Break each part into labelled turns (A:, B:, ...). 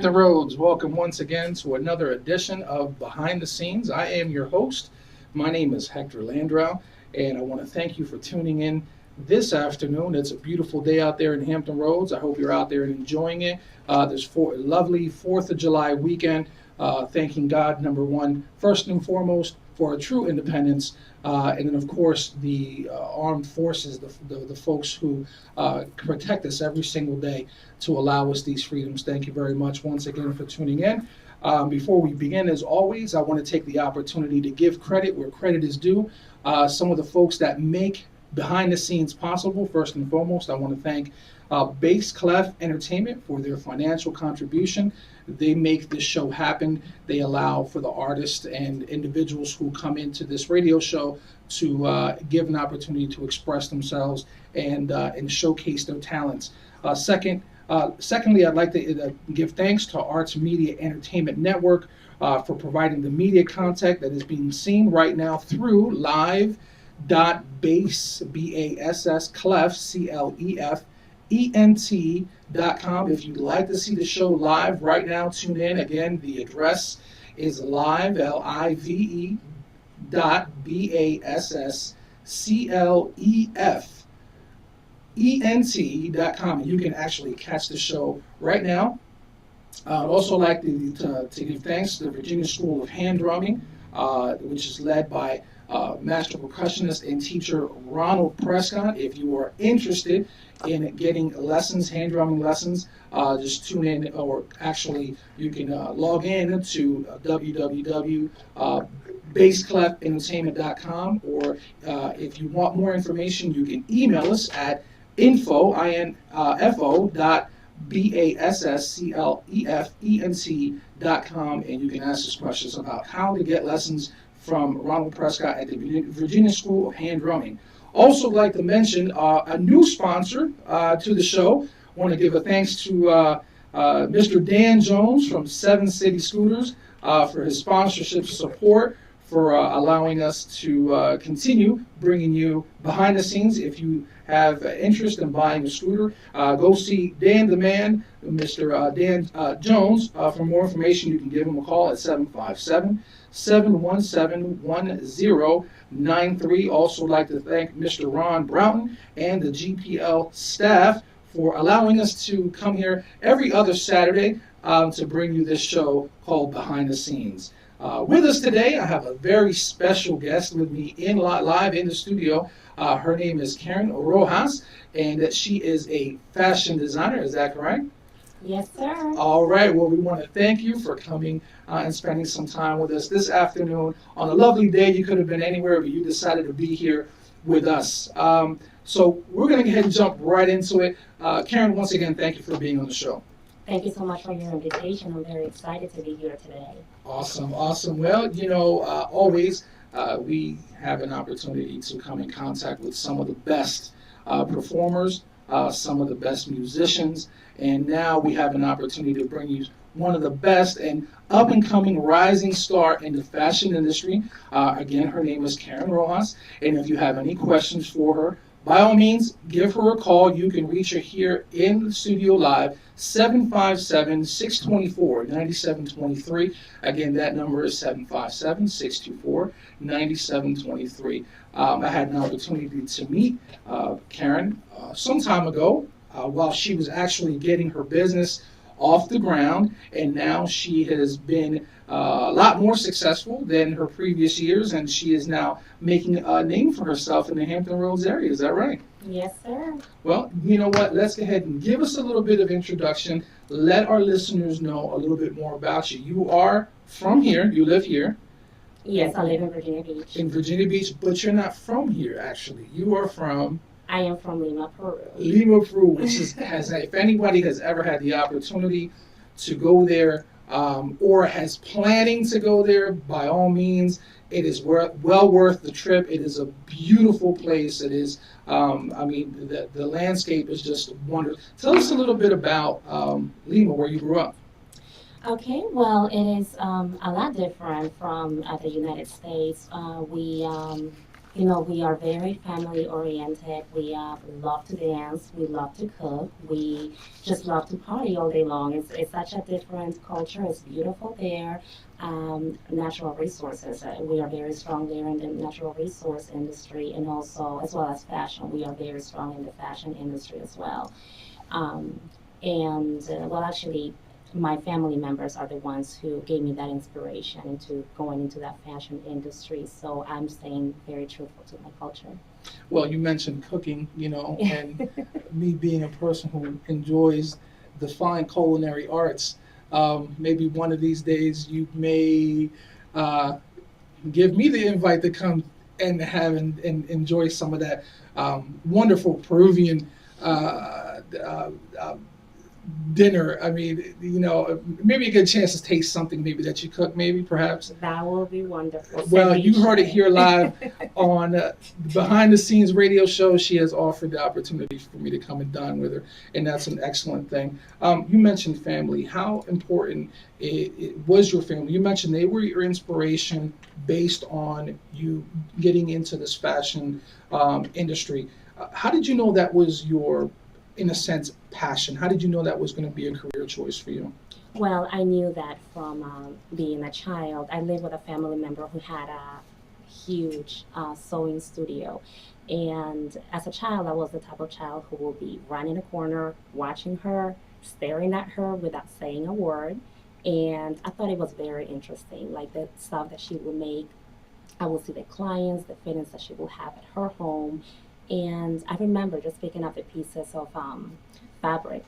A: Hampton Roads, welcome once again to another edition of Behind the Scenes. I am your host. My name is Hector Landrau, and I want to thank you for tuning in this afternoon. It's a beautiful day out there in Hampton Roads. I hope you're out there and enjoying it. This lovely 4th of July weekend. Thanking God, number one, first and foremost, for our true independence. And then, of course, the armed forces, the folks who protect us every single day to allow us these freedoms. Thank you very much once again for tuning in. Before we begin, as always, I want to take the opportunity to give credit where credit is due. Some of the folks that make behind the scenes possible. First and foremost, I want to thank Bass Clef Entertainment for their financial contribution. They make this show happen. They allow for the artists and individuals who come into this radio show to give an opportunity to express themselves and showcase their talents. Secondly, I'd like to give thanks to Arts Media Entertainment Network for providing the media content that is being seen right now through live.bass, B-A-S-S, clef, C-L-E-F, ENT.com. If you'd like to see the show live right now, tune in. Again, the address is live, L-I-V-E, B-A-S-S-C-L-E-F, ENT.com. You can actually catch the show right now. I'd also like to give thanks to the Virginia School of Hand Drumming, which is led by master percussionist and teacher Ronald Prescott. If you are interested in getting lessons, hand drumming lessons, just tune in, or actually you can log in to www.bassclefentertainment.com, or if you want more information, you can email us at info.bassclefent.com, and you can ask us questions about how to get lessons from Ronald Prescott at the Virginia School of Hand Drumming. Also like to mention a new sponsor to the show. I want to give a thanks to Mr. Dan Jones from 7 City Scooters for his sponsorship support, for allowing us to continue bringing you behind the scenes. If you have interest in buying a scooter, go see Dan the Man, Mr. Dan Jones. For more information, you can give him a call at 757-717-1093. Also like to thank Mr. Ron Broughton and the GPL staff for allowing us to come here every other Saturday to bring you this show called Behind the Scenes. With us today, I have a very special guest with me live in the studio. Her name is Karin Rojas, and she is a fashion designer. Is that correct?
B: Yes, sir.
A: All right. Well, we want to thank you for coming and spending some time with us this afternoon on a lovely day. You could have been anywhere, but you decided to be here with us. So we're going to go ahead and jump right into it. Karin, once again, thank you for being on the show.
B: Thank you so much for your invitation. I'm very excited to be here today.
A: Awesome. Well, always we have an opportunity to come in contact with some of the best performers, some of the best musicians, and now we have an opportunity to bring you one of the best and up-and-coming rising star in the fashion industry. Again, her name is Karin Rojas, and if you have any questions for her, by all means, give her a call. You can reach her here in the studio live, 757-624-9723. Again, that number is 757-624-9723. I had an opportunity to meet Karin some time ago while she was actually getting her business off the ground, and now she has been a lot more successful than her previous years, and she is now making a name for herself in the Hampton Roads area. Is that right?
B: Yes, sir.
A: Well, you know what? Let's go ahead and give us a little bit of introduction. Let our listeners know a little bit more about you. You are from here. You live here.
B: Yes, I live in Virginia Beach.
A: In Virginia Beach, but you're not from here, actually. You are from...
B: I am from Lima, Peru.
A: Lima, Peru, which if anybody has ever had the opportunity to go there, or has planning to go there, by all means, it is well worth the trip. It is a beautiful place. It is, the landscape is just wonderful. Tell us a little bit about Lima, where you grew up.
B: Okay, well, it is a lot different from the United States. You know, we are very family oriented. We love to dance. We love to cook. We just love to party all day long. It's such a different culture. It's beautiful there. Natural resources. We are very strong there in the natural resource industry, and also as well as fashion. We are very strong in the fashion industry as well. Um, and well, actually, my family members are the ones who gave me that inspiration into going into that fashion industry. So I'm staying very truthful to my culture.
A: Well, you mentioned cooking, and me being a person who enjoys the fine culinary arts. Maybe one of these days you may uh, give me the invite to come and have and enjoy some of that wonderful Peruvian dinner. I mean, maybe a good chance to taste something maybe that you cook, maybe perhaps.
B: That will be wonderful.
A: Well, you heard it here live on behind the scenes radio show. She has offered the opportunity for me to come and dine with her, and that's an excellent thing. You mentioned family. How important it was your family? You mentioned they were your inspiration based on you getting into this fashion industry. How did you know that was your, in a sense, passion? How did you know that was going to be a career choice for you?
B: Well, I knew that from being a child. I lived with a family member who had a huge sewing studio. And as a child, I was the type of child who would be running a corner, watching her, staring at her without saying a word. And I thought it was very interesting, like the stuff that she would make. I would see the clients, the fittings that she would have at her home. And I remember just picking up the pieces of fabric.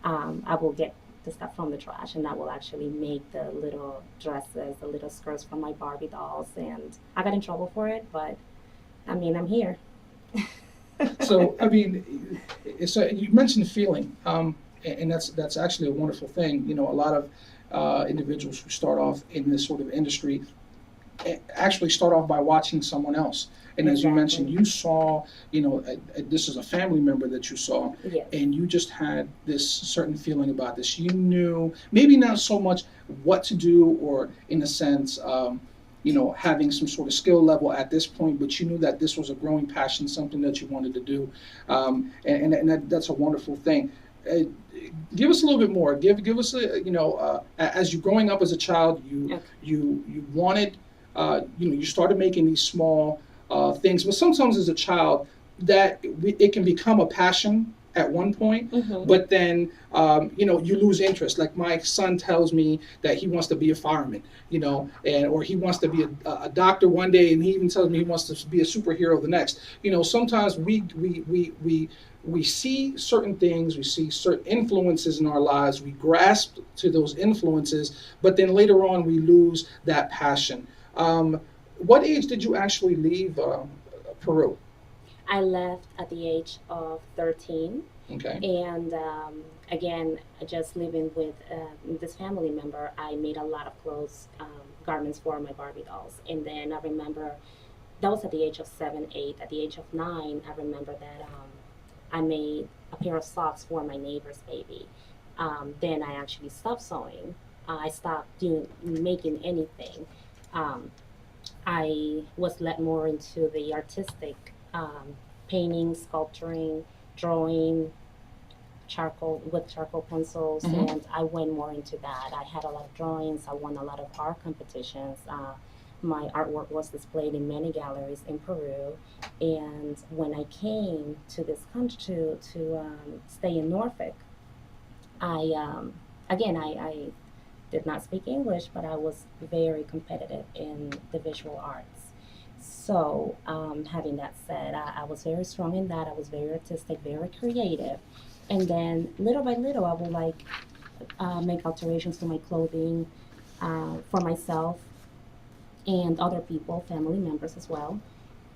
B: I will get the stuff from the trash, and I will actually make the little dresses, the little skirts from my Barbie dolls. And I got in trouble for it, but I mean, I'm here.
A: So, I mean, you mentioned feeling, and that's actually a wonderful thing. A lot of individuals who start off in this sort of industry actually start off by watching someone else. And as you mentioned, you saw, this is a family member that you saw,
B: Yes.
A: and you just had this certain feeling about this. You knew maybe not so much what to do, or in a sense, having some sort of skill level at this point, but you knew that this was a growing passion, something that you wanted to do, that's a wonderful thing. Uh, Give us a little bit more. Give us as you growing up as a child,
B: Okay.
A: you wanted, you started making these small things, but sometimes as a child, it can become a passion at one point,
B: Hmm.
A: but then you lose interest. Like my son tells me that he wants to be a fireman, and or he wants to be a doctor one day, and he even tells me he wants to be a superhero the next. Sometimes we see certain things, we see certain influences in our lives, we grasp to those influences, but then later on we lose that passion. What age did you actually leave Peru?
B: I left at the age of 13.
A: Okay.
B: And again, just living with this family member, I made a lot of clothes, garments for my Barbie dolls. And then I remember that was at the age of 7, 8. At the age of 9, I remember that I made a pair of socks for my neighbor's baby. Then I actually stopped sewing. I stopped making anything. Um, I was led more into the artistic, painting, sculpturing, drawing, charcoal pencils,
A: Hmm.
B: and I went more into that. I had a lot of drawings. I won a lot of art competitions. My artwork was displayed in many galleries in Peru, and when I came to this country to stay in Norfolk, I again I did not speak English, but I was very competitive in the visual arts. So, having that said, I was very strong in that. I was very artistic, very creative. And then little by little, I would like make alterations to my clothing for myself and other people, family members as well.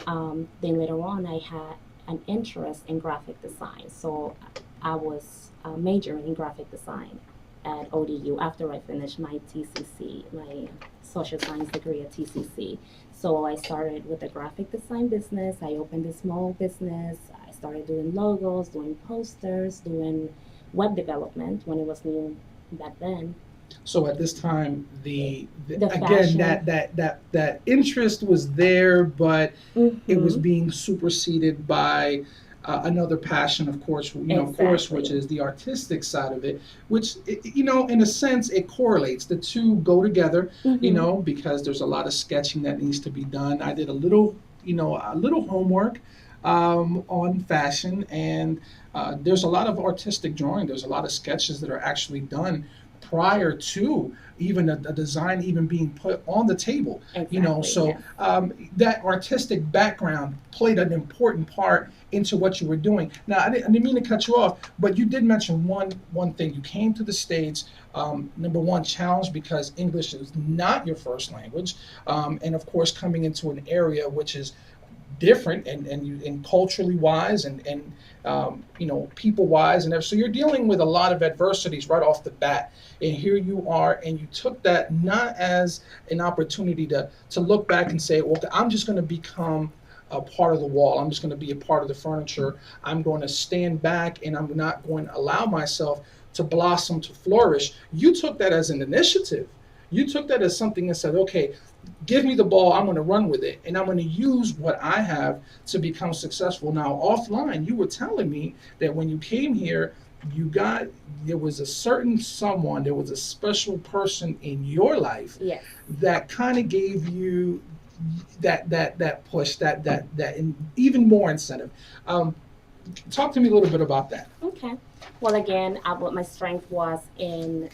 B: Then later on, I had an interest in graphic design. So I was majoring in graphic design at ODU after I finished my TCC, my social science degree at TCC. So I started with the graphic design business. I opened a small business. I started doing logos, doing posters, doing web development when it was new back then.
A: So at this time,
B: The
A: again,
B: fashion.
A: that interest was there, but it was
B: Mm-hmm.
A: being superseded by another passion, of course, which
B: Exactly.
A: is the artistic side of it, which, in a sense, it correlates. The two go together,
B: Mm-hmm.
A: because there's a lot of sketching that needs to be done. I did a little homework on fashion, and there's a lot of artistic drawing. There's a lot of sketches that are actually done prior to even a design even being put on the table.
B: Exactly.
A: So
B: Yes.
A: that artistic background played an important part into what you were doing. Now, I didn't mean to cut you off, but you did mention one thing. You came to the States, number one, challenged because English is not your first language, and of course, coming into an area which is different and culturally wise and people wise, and so you're dealing with a lot of adversities right off the bat, and here you are, and you took that not as an opportunity to look back and say, well, I'm just going to become a part of the wall, I'm just going to be a part of the furniture, I'm going to stand back, and I'm not going to allow myself to blossom, to flourish. You took that as an initiative. You took that as something and said, okay, give me the ball, I'm going to run with it, and I'm going to use what I have to become successful. Now, offline, you were telling me that when you came here, you got there was a certain someone, there was a special person in your life
B: Yes.
A: that kind of gave you that push, that and even more incentive. Um, Talk to me a little bit about that.
B: Okay. Well, again, what my strength was in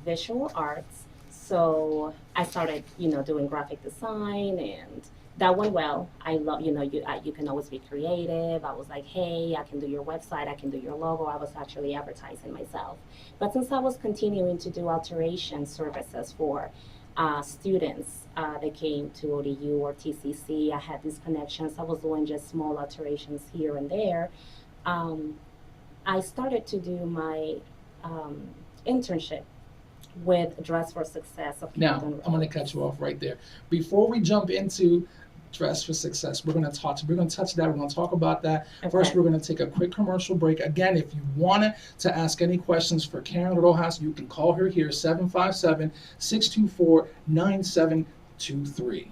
B: visual arts. So I started, doing graphic design, and that went well. I love, you can always be creative. I was like, hey, I can do your website, I can do your logo. I was actually advertising myself. But since I was continuing to do alteration services for students that came to ODU or TCC, I had these connections. I was doing just small alterations here and there. Um, I started to do my um, internship with Dress for Success of
A: Now,
B: Camden
A: I'm going to
B: Road.
A: cut you off right there. Before we jump into Dress for Success, we're going to touch that. We're going to talk about that. First,
B: Okay.
A: we're going to take a quick commercial break. Again, if you want to ask any questions for Karin Rojas, you can call her here, 757-624-9723.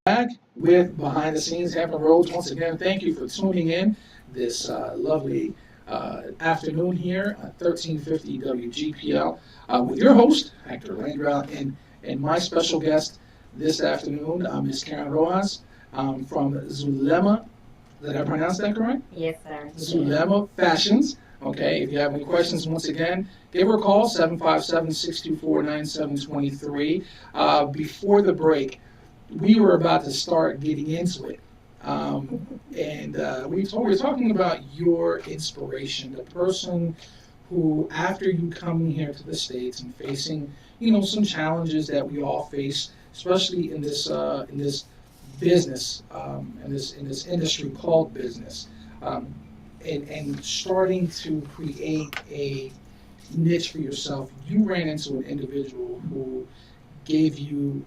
A: Back with Behind the Scenes, Hampton Roads. Once again, thank you for tuning in this lovely afternoon here at 1350 WGPL with your host, Hector Landrau, and my special guest this afternoon, Ms. Karin Rojas from Zulema. Did I pronounce that correct?
B: Yes, sir.
A: Zulema Fashions. Okay, if you have any questions, once again, give her a call, 757-624-9723. Before the break, we were about to start getting into it. And we were talking about your inspiration, the person who, after you coming here to the States and facing, some challenges that we all face, especially in this business, in this industry called business, and starting to create a niche for yourself, you ran into an individual who gave you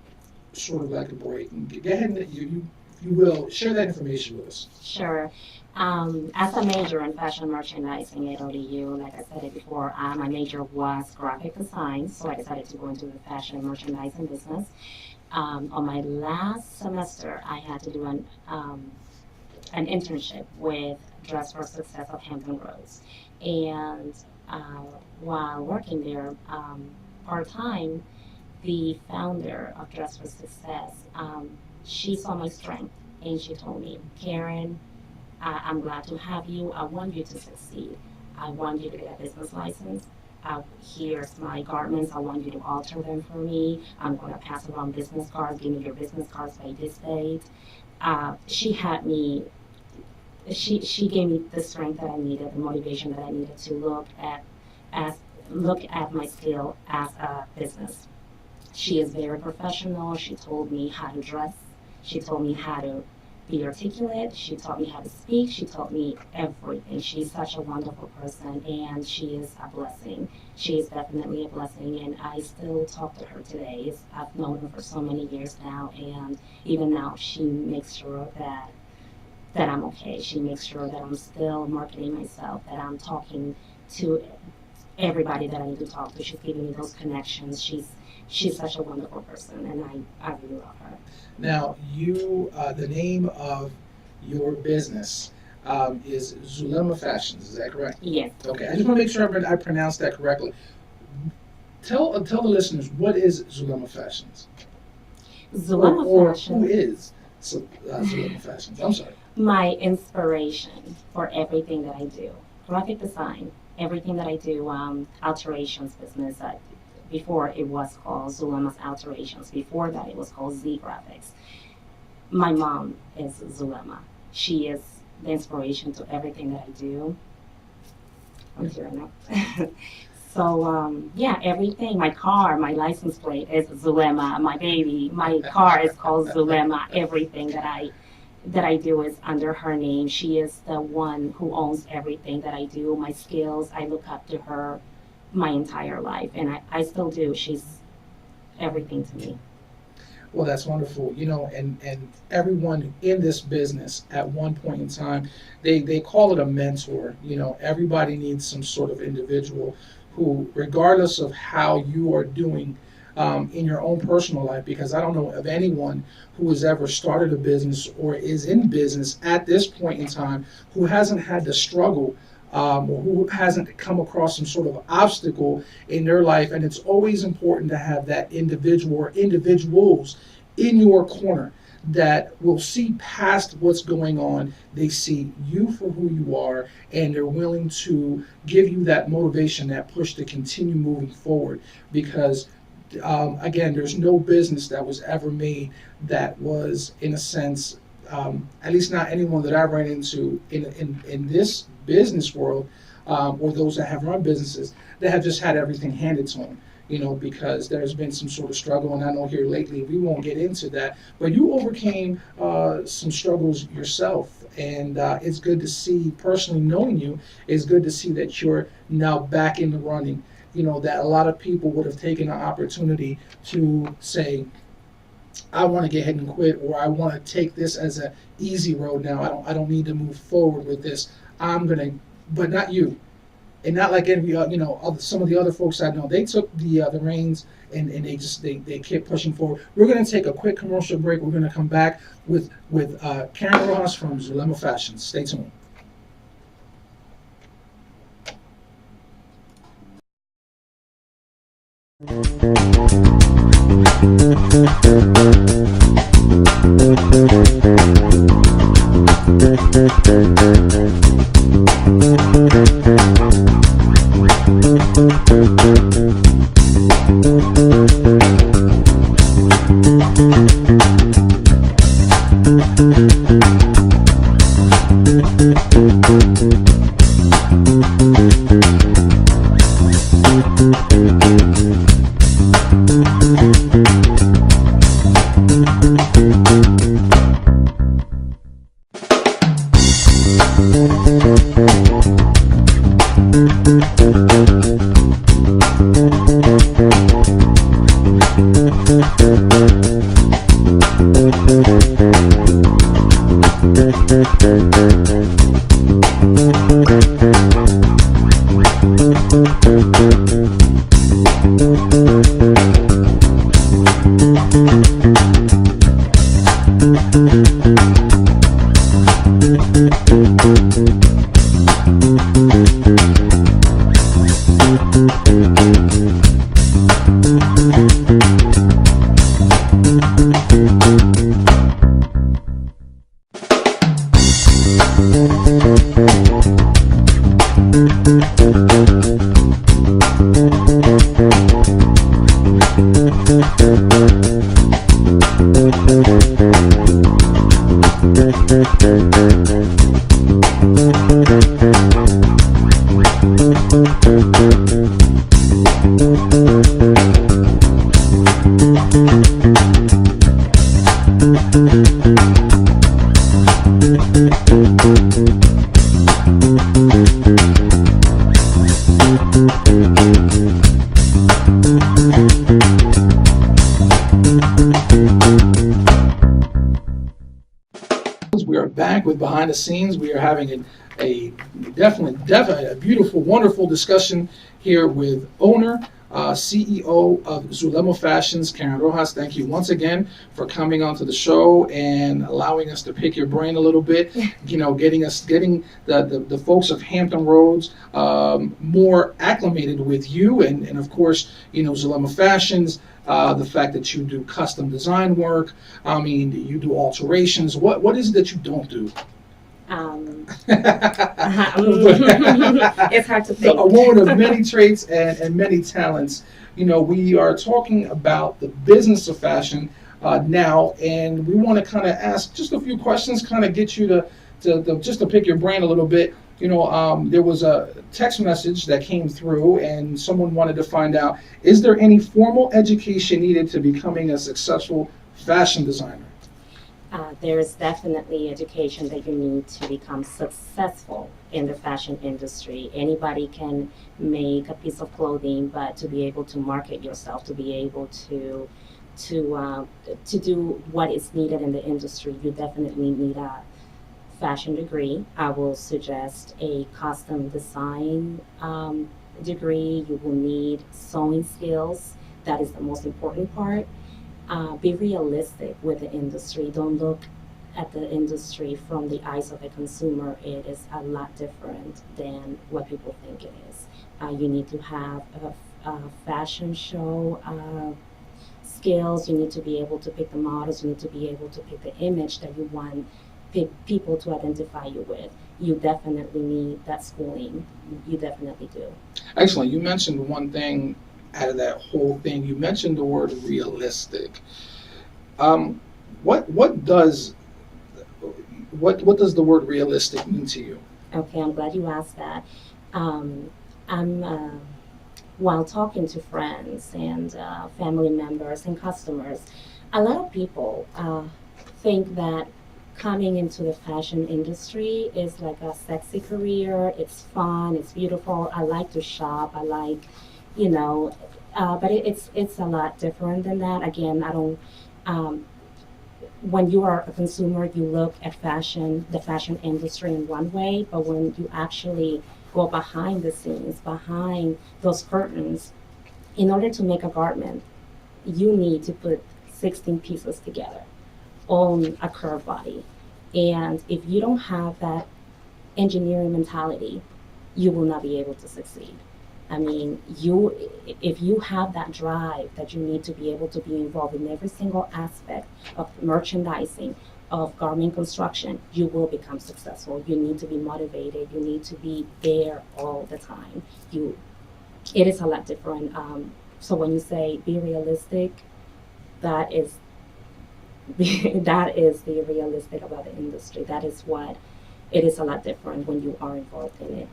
A: sort of like a break. And go ahead and you will share that information with us.
B: Sure. As a major in fashion merchandising at ODU, like I said it before, my major was graphic design, so I decided to go into the fashion merchandising business. On my last semester, I had to do an internship with Dress for Success of Hampton Roads. And while working there part-time, the founder of Dress for Success, she saw my strength and she told me, Karin, I'm glad to have you. I want you to succeed. I want you to get a business license. Here's my garments. I want you to alter them for me. I'm going to pass around business cards. Give me your business cards by this date. She gave me the strength that I needed, the motivation that I needed to look at my skill as a business. She is very professional. She told me how to dress. She told me how to be articulate. She taught me how to speak. She taught me everything. She's such a wonderful person, and she is a blessing. She is definitely a blessing, and I still talk to her today. I've known her for so many years now, and even now she makes sure that I'm okay. She makes sure that I'm still marketing myself, that I'm talking to everybody that I need to talk to. She's giving me those connections. She's such a wonderful person, and I really love her.
A: Now, the name of your business is Zulema Fashions. Is that correct?
B: Yes.
A: Okay, I just want to make sure I pronounced that correctly. Tell the listeners, what is Zulema Fashions?
B: Zulema Fashions.
A: Who is Zulema Fashions? I'm sorry.
B: My inspiration for everything that I do, graphic design, everything that I do, alterations business. Before it was called Zulema's Alterations. Before that, it was called Z Graphics. My mom is Zulema. She is the inspiration to everything that I do. I'm tearing up. So, everything. My car, my license plate is Zulema. My baby, my car is called Zulema. Everything that I do is under her name. She is the one who owns everything that I do. My skills, I look up to her my entire life, and I still do. She's everything to me.
A: Well, that's wonderful. And everyone in this business at one point in time, they call it a mentor. Everybody needs some sort of individual who, regardless of how you are doing in your own personal life, because I don't know of anyone who has ever started a business or is in business at this point in time who hasn't had to struggle or who hasn't come across some sort of obstacle in their life. And it's always important to have that individual or individuals in your corner that will see past what's going on. They see you for who you are, and they're willing to give you that motivation, that push to continue moving forward. Because again, there's no business that was ever made that was, in a sense, at least not anyone that I ran into in this business world, or those that have run businesses, that have just had everything handed to them. Because there's been some sort of struggle, and I know here lately, we won't get into that, but you overcame some struggles yourself, and it's good to see, personally knowing you, it's good to see that you're now back in the running. That a lot of people would have taken an opportunity to say, I want to get ahead and quit, or I want to take this as an easy road now. I don't need to move forward with this. But not you. And not like any, some of the other folks I know. They took the reins and they kept pushing forward. We're going to take a quick commercial break. We're going to come back with Karin Rojas from Zulema Fashions. Stay tuned. We are back with Behind the Scenes. We are having a definitely a beautiful, wonderful discussion here with owner, CEO of Zulema Fashions, Karin Rojas. Thank you once again for coming onto the show and allowing us to pick your brain a little bit. You know, getting the folks of Hampton Roads more acclimated with you, and of course, you know, Zulema Fashions. The fact that you do custom design work, I mean, you do alterations. What is it that you don't do?
B: It's hard to think.
A: A woman of many traits and many talents. You know, we are talking about the business of fashion now, and we want to kind of ask just a few questions, kind of get you to just to pick your brain a little bit. You know, there was a text message that came through, and someone wanted to find out, is there any formal education needed to becoming a successful fashion designer?
B: There's definitely education that you need to become successful in the fashion industry. Anybody can make a piece of clothing, but to be able to market yourself, to be able to do what is needed in the industry, you definitely need a fashion degree. I will suggest a custom design degree. You will need sewing skills. That is the most important part. Be realistic with the industry. Don't look at the industry from the eyes of a consumer. It is a lot different than what people think it is. You need to have a fashion show skills. You need to be able to pick the models. You need to be able to pick the image that you want people to identify you with. You definitely need that schooling. You definitely do.
A: Excellent. You mentioned one thing out of that whole thing. You mentioned the word realistic. What does the word realistic mean to you?
B: Okay, I'm glad you asked that. While talking to friends and family members and customers, a lot of people think that coming into the fashion industry is like a sexy career. It's fun, it's beautiful. I like to shop. I like, you know, but it's a lot different than that. Again, I don't. When you are a consumer, you look at fashion, the fashion industry in one way, but when you actually go behind the scenes, behind those curtains, in order to make a garment, you need to put 16 pieces together on a curved body. And if you don't have that engineering mentality, you will not be able to succeed. I mean, if you have that drive that you need to be able to be involved in every single aspect of merchandising, of garment construction, you will become successful. You need to be motivated. You need to be there all the time. You, it is a lot different. So when you say be realistic, that is that is the realistic about the industry. That is what it is a lot different when you are involved in it.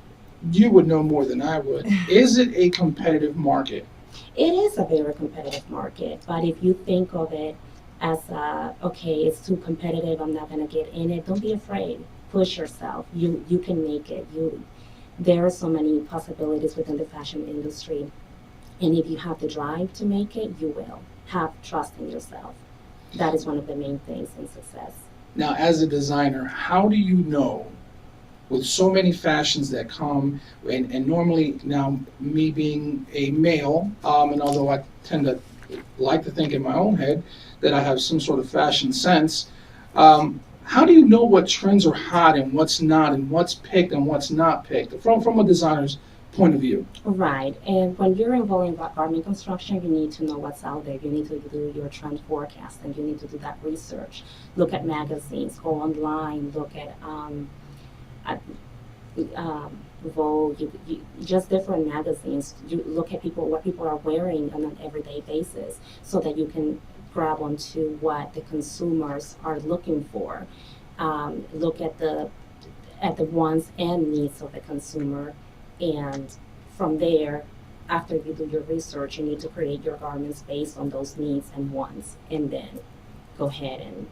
A: You would know more than I would. Is it a competitive market?
B: It is a very competitive market, but if you think of it as okay, it's too competitive, I'm not gonna get in it. Don't be afraid. Push yourself. You can make it. There are so many possibilities within the fashion industry, and if you have the drive to make it, you will. Have trust in yourself. That is one of the main things in success.
A: Now, as a designer, how do you know, with so many fashions that come, and normally now me being a male, and although I tend to like to think in my own head that I have some sort of fashion sense, how do you know what trends are hot and what's not, and what's picked and what's not picked from a designer's point of view?
B: Right, and when you're involved in garment construction, you need to know what's out there. You need to do your trend forecasting. You need to do that research. Look at magazines, go online, look at Vogue, just different magazines. You look at what people are wearing on an everyday basis, so that you can grab onto what the consumers are looking for. Look at the wants and needs of the consumer, and from there, after you do your research, you need to create your garments based on those needs and wants, and then go ahead and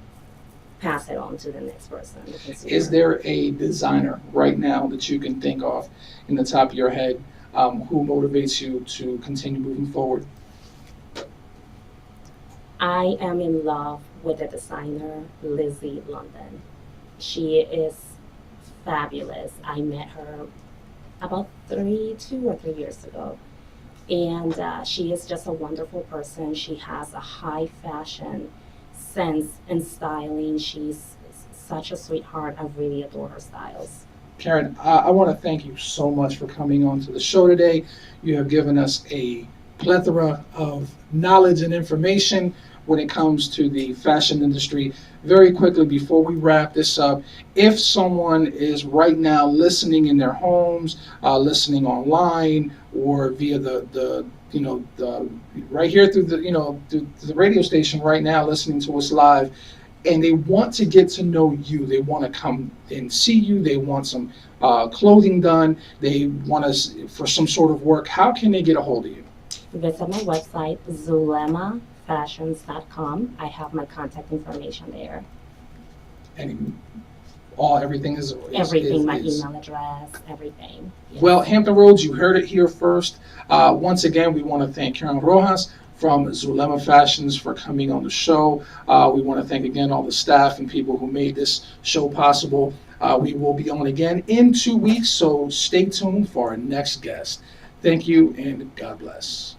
B: pass it on to the next person, the consumer.
A: Is there a designer right now that you can think of in the top of your head who motivates you to continue moving forward?
B: I am in love with the designer Lizzie London. She is fabulous. I met her about 2 or 3 years ago, and she is just a wonderful person. She has a high fashion sense and styling. She's such a sweetheart. I really adore her styles.
A: Karin, I want to thank you so much for coming on to the show today. You have given us a plethora of knowledge and information when it comes to the fashion industry. Very quickly, before we wrap this up, if someone is right now listening in their homes, listening online, or via the right here through the radio station right now, listening to us live, and they want to get to know you, they want to come and see you, they want some clothing done, they want us for some sort of work, how can they get a hold of you?
B: Visit my website, zulemafashions.com. I have my contact information there.
A: And everything is
B: everything, my email address, everything. Yes.
A: Well, Hampton Roads, you heard it here first. Once again, we want to thank Karin Rojas from Zulema Fashions for coming on the show. We want to thank again all the staff and people who made this show possible. We will be on again in 2 weeks, so stay tuned for our next guest. Thank you, and God bless.